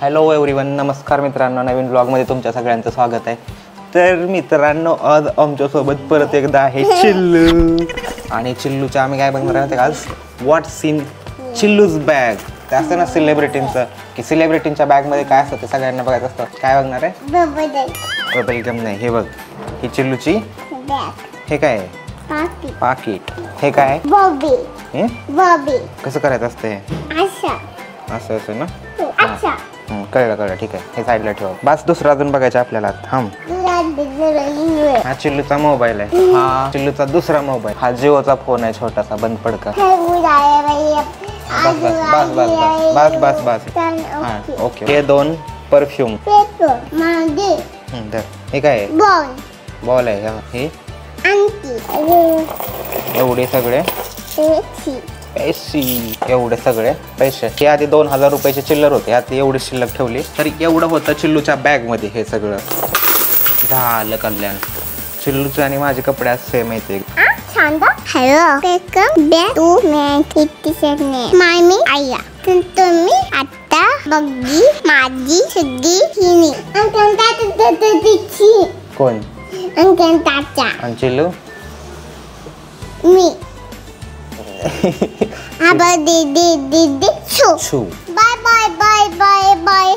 Hello everyone, नमस्कार मित्रांनो, नवीन ब्लॉगमध्ये तुमच्या सगळ्यांचं स्वागत आहे. तर मित्रांनो, आज आमच्यासोबत परत एकदा आहे चिल्लू. आणि चिल्लूच्या आम्ही काय बघणार आहोत आज, व्हॉट्स इन चिल्लूज बॅग. ते असतं ना सेलिब्रिटींचं, की सेलिब्रिटींच्या बॅगमध्ये काय असतं ते सगळ्यांना बघायचं असतं. काय बघणार आहे? बबल गम नाही. हे बघ, ही चिल्लूची बॅग. हे काय आहे? पाकिट. हे काय? बॉबी. कसं करायचं असतं हे? असं असं ना. कळलं. ठीक आहे, हे साईडला ठेवा. बस दुसरा अजून बघायचं आपल्याला. थांब. हा चिल्लूचा मोबाईल आहे. हा चिल्लूचा दुसरा मोबाईल. हा जिओचा फोन आहे, छोटासा बंद पडका. बस. हा ओके. हे दोन परफ्यूम. हे काय आहे? बॉल आहे. हे एवढे सगळे एवढे सगळे पैसे. हे आधी 2000 रुपयाची चिल्लर होते, आता एवढी शिल्लक ठेवली. तर एवढं होतं चिल्लूच्या बॅग मध्ये. हे सगळं झालं कल्याण. चिल्लूचे आणि माझे कपडे आज सेम येते. तुम्ही आता बघी माझी सुद्धी हिनी कोण? आणि चिल्लू मी. दीदी छू. Bye bye bye bye bye.